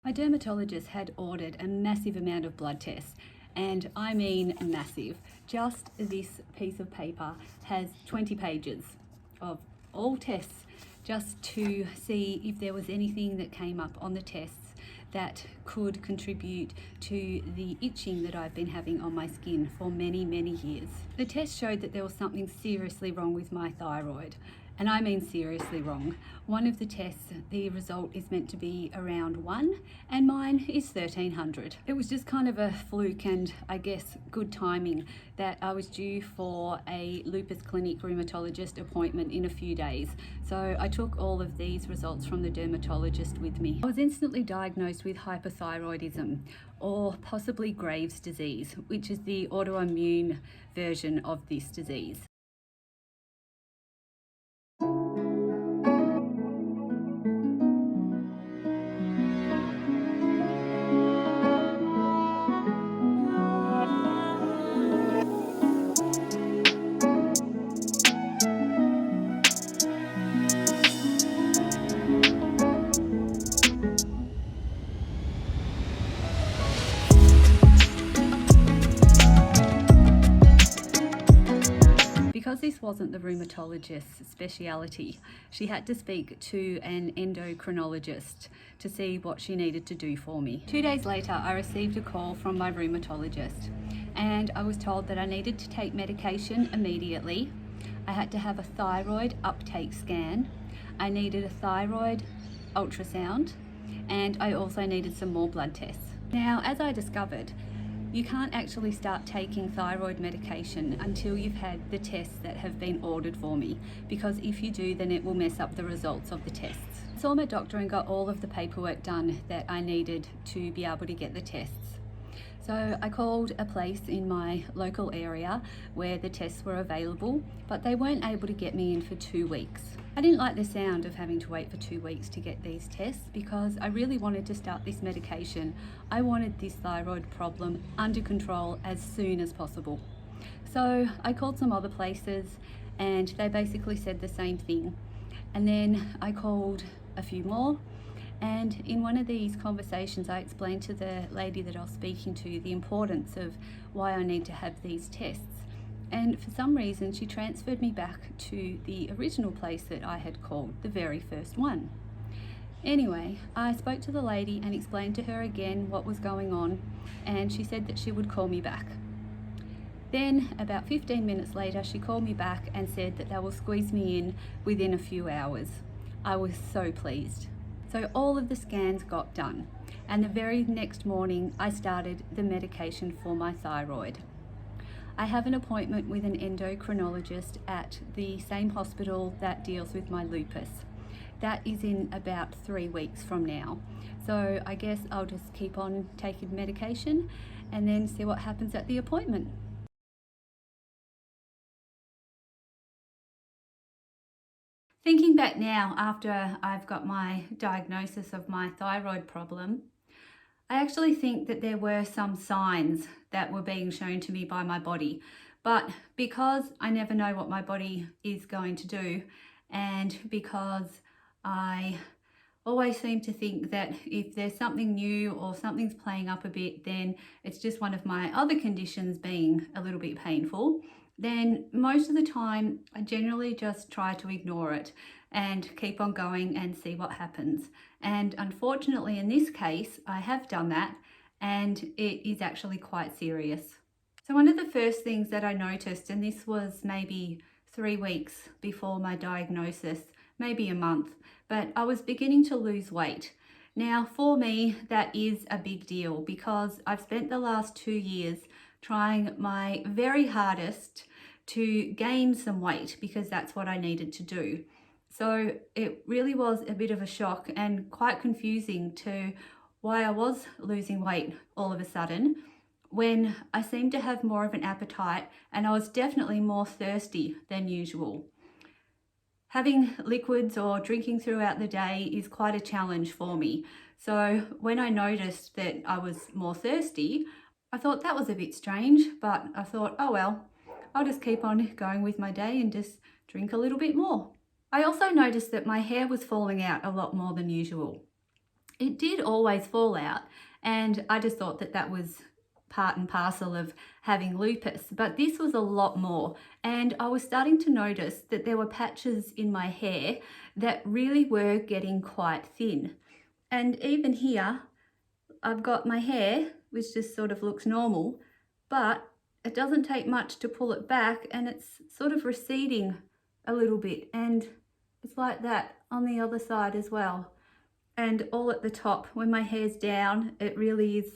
My dermatologist had ordered a massive amount of blood tests, and I mean massive. Just this piece of paper has 20 pages of all tests just to see if there was anything that came up on the tests that could contribute to the itching that I've been having on my skin for many, many years. The test showed that there was something seriously wrong with my thyroid. And I mean seriously wrong. One of the tests, the result is meant to be around 1, and mine is 1300. It was just kind of a fluke and I guess good timing that I was due for a lupus clinic rheumatologist appointment in a few days. So I took all of these results from the dermatologist with me. I was instantly diagnosed with hyperthyroidism, or possibly Graves' disease, which is the autoimmune version of this disease. Because this wasn't the rheumatologist's speciality, she had to speak to an endocrinologist to see what she needed to do for me. 2 days later, I received a call from my rheumatologist, and I was told that I needed to take medication immediately. I had to have a thyroid uptake scan. I needed a thyroid ultrasound, and I also needed some more blood tests. Now, as I discovered, you can't actually start taking thyroid medication until you've had the tests that have been ordered for me, because if you do, then it will mess up the results of the tests. I saw my doctor and got all of the paperwork done that I needed to be able to get the tests. So I called a place in my local area where the tests were available, but they weren't able to get me in for 2 weeks. I didn't like the sound of having to wait for 2 weeks to get these tests because I really wanted to start this medication. I wanted this thyroid problem under control as soon as possible. So I called some other places and they basically said the same thing. And then I called a few more. And in one of these conversations, I explained to the lady that I was speaking to the importance of why I need to have these tests. And for some reason, she transferred me back to the original place that I had called, the very first one. Anyway, I spoke to the lady and explained to her again what was going on, and she said that she would call me back. Then, about 15 minutes later, she called me back and said that they will squeeze me in within a few hours. I was so pleased. So all of the scans got done, and the very next morning I started the medication for my thyroid. I have an appointment with an endocrinologist at the same hospital that deals with my lupus. That is in about 3 weeks from now. So I guess I'll just keep on taking medication and then see what happens at the appointment. Thinking back now, after I've got my diagnosis of my thyroid problem, I actually think that there were some signs that were being shown to me by my body. But because I never know what my body is going to do, and because I always seem to think that if there's something new or something's playing up a bit, then it's just one of my other conditions being a little bit painful, then most of the time I generally just try to ignore it and keep on going and see what happens. And unfortunately in this case, I have done that, and it is actually quite serious. So one of the first things that I noticed, and this was maybe 3 weeks before my diagnosis, maybe a month, but I was beginning to lose weight. Now for me, that is a big deal because I've spent the last 2 years trying my very hardest to gain some weight because that's what I needed to do. So it really was a bit of a shock and quite confusing to why I was losing weight all of a sudden when I seemed to have more of an appetite and I was definitely more thirsty than usual. Having liquids or drinking throughout the day is quite a challenge for me. So when I noticed that I was more thirsty, I thought that was a bit strange, but I thought, oh well, I'll just keep on going with my day and just drink a little bit more. I also noticed that my hair was falling out a lot more than usual. It did always fall out, and I just thought that that was part and parcel of having lupus, but this was a lot more, and I was starting to notice that there were patches in my hair that really were getting quite thin. And even here I've got my hair which just sort of looks normal, but it doesn't take much to pull it back, and it's sort of receding a little bit, and it's like that on the other side as well. And all at the top, when my hair's down, it really is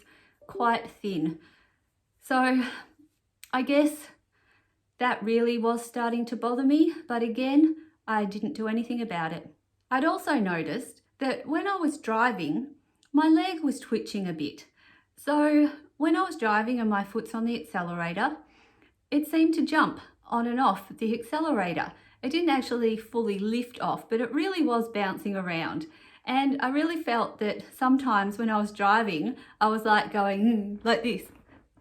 quite thin. So I guess that really was starting to bother me, but again, I didn't do anything about it. I'd also noticed that when I was driving, my leg was twitching a bit. So when I was driving and my foot's on the accelerator, it seemed to jump on and off the accelerator. It didn't actually fully lift off, but it really was bouncing around. And I really felt that sometimes when I was driving, I was like going like this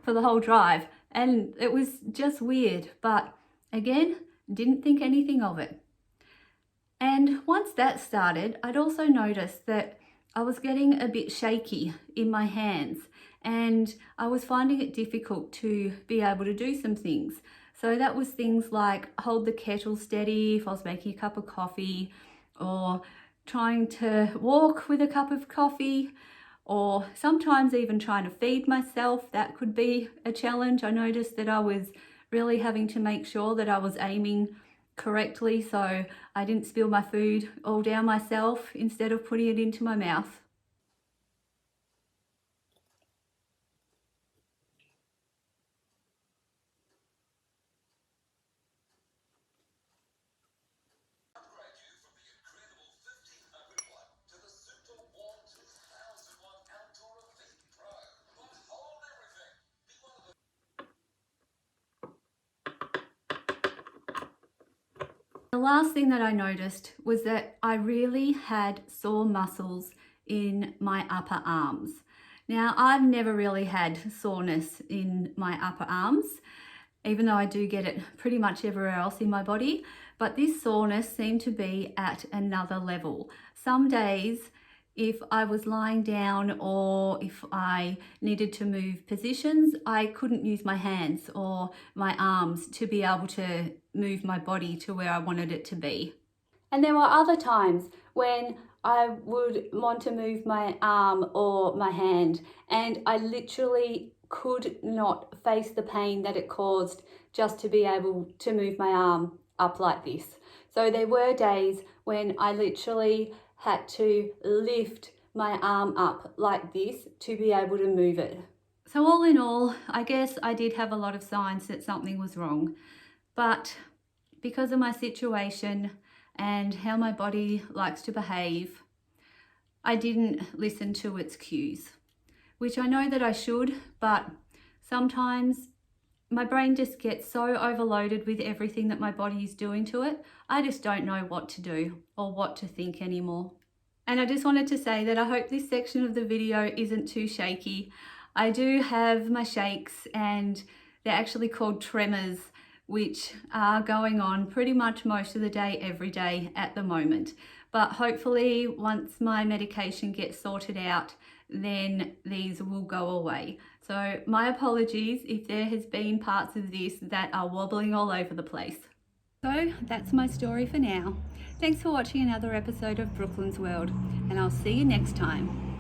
for the whole drive. And it was just weird, but again, didn't think anything of it. And once that started, I'd also noticed that I was getting a bit shaky in my hands, and I was finding it difficult to be able to do some things. So that was things like hold the kettle steady if I was making a cup of coffee, or trying to walk with a cup of coffee, or sometimes even trying to feed myself. That could be a challenge. I noticed that I was really having to make sure that I was aiming correctly so I didn't spill my food all down myself instead of putting it into my mouth. The last thing that I noticed was that I really had sore muscles in my upper arms. Now, I've never really had soreness in my upper arms, even though I do get it pretty much everywhere else in my body, but this soreness seemed to be at another level. Some days, if I was lying down or if I needed to move positions, I couldn't use my hands or my arms to be able to move my body to where I wanted it to be. And there were other times when I would want to move my arm or my hand, and I literally could not face the pain that it caused just to be able to move my arm up like this. So there were days when I literally had to lift my arm up like this to be able to move it. So all in all, I guess I did have a lot of signs that something was wrong, but because of my situation and how my body likes to behave, I didn't listen to its cues, which I know that I should, but sometimes my brain just gets so overloaded with everything that my body is doing to it, I just don't know what to do or what to think anymore. And I just wanted to say that I hope this section of the video isn't too shaky. I do have my shakes, and they're actually called tremors, which are going on pretty much most of the day, every day at the moment. But hopefully once my medication gets sorted out, then these will go away. So my apologies if there has been parts of this that are wobbling all over the place. So that's my story for now. Thanks for watching another episode of Brooklyn's World, and I'll see you next time.